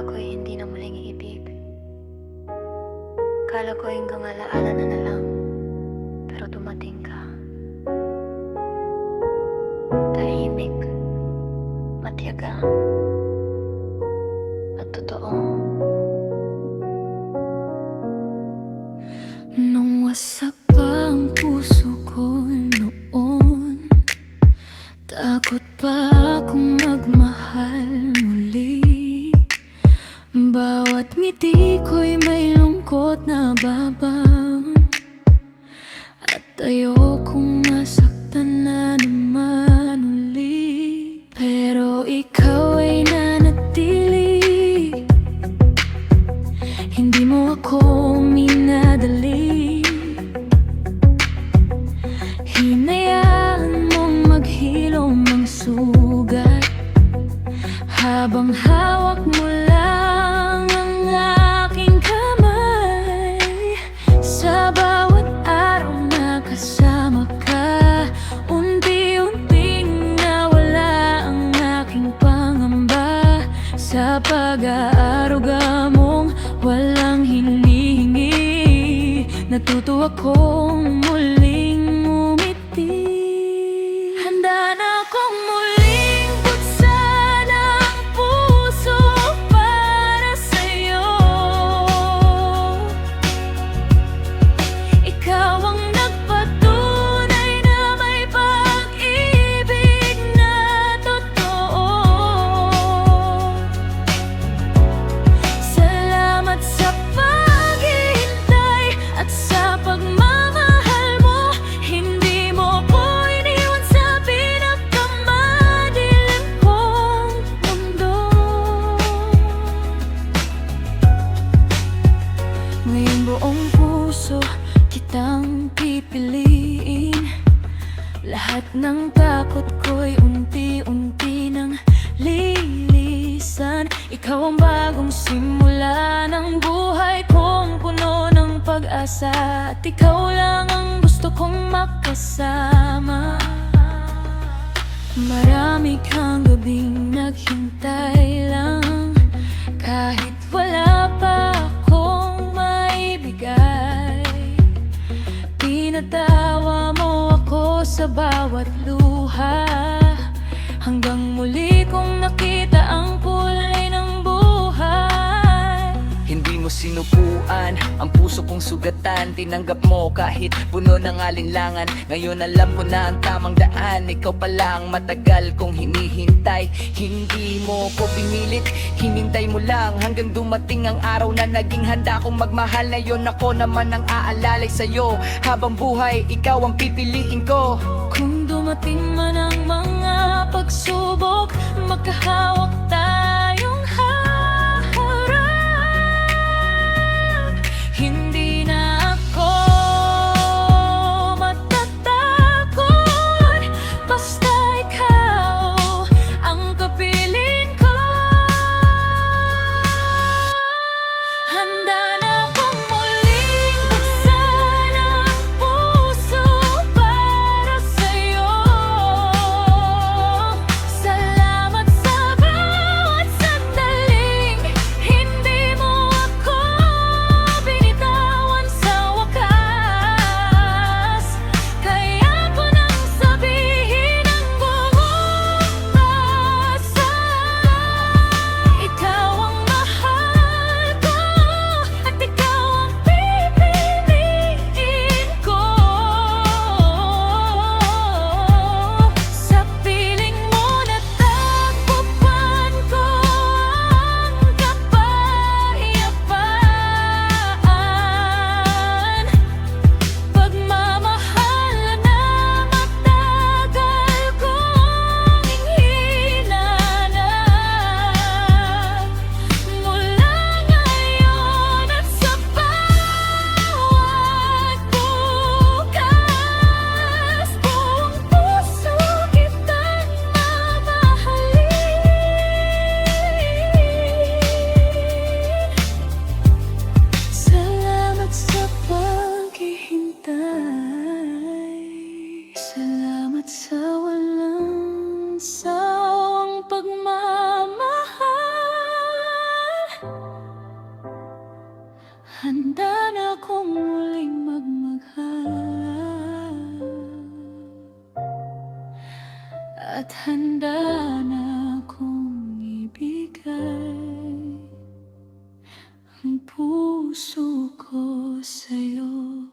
ako'y hindi na muling iibig. Kala ko hanggang alaala na lang, pero dumating ka. Tahimik, matiyaga, at totoo. Nung wasak pa ang puso ko noon, takot pa akong magmahal muli. Bawat ngiti ko'y may lungkot na babang, at ayokong masaktan na naman uli. Pero ikaw ay nanatili, hindi mo ako minadali. Hinayaan mong maghilom ang sugat, habang hawak mo lang ang aking kamay. Sa bawat araw na kasama ka, unti-unting nawala ang aking pangamba. Sa pag-aaruga mong walang hinihingi, natuto akong muling umiti. Handa na akong muling buksan ang puso para sa'yo. Ikaw ang nagpatunay na may pag-ibig na totoo. Salamat sa paghihintay at sa pagmamahal mo. Hindi mo ko iniwan sa pinakamadilim kong mundo. Ngayon buong puso kitang pipiliin. Lahat ng takot ko'y unti-unti nang lilisan. Ikaw ang bagong simula ng buhay kong puno ng pag-asa, at ikaw lang ang gusto kong makasama. Marami kang gabing naghintay lang, kahit wala pa akong maibigay. Pinatawa mo ako sa bawat luha, hanggang muli kong nakita ang kulay ng buhay. Hindi mo sinubuan ang puso kong sugatan. Tinanggap mo kahit puno ng alinlangan. Ngayon alam ko na ang tamang daan. Ikaw pala ang matagal kong hinihintay. Hindi mo ko pinilit, hinintay mo lang hanggang dumating ang araw na naging handa kong magmahal. Ngayon ako naman ang aalalay sa'yo. Habang buhay, ikaw ang pipiliin ko. Kung dumating man ang mga pagsubok, makahawak tayong haharap. Hindi na ako matatakot, basta ikaw ang kapiling ko. Handa na akong muling buksan ang puso para sa'yo. Salamat sa bawat Handa na akong muling magmahal, at handa na akong ibigay ang puso ko sa'yo.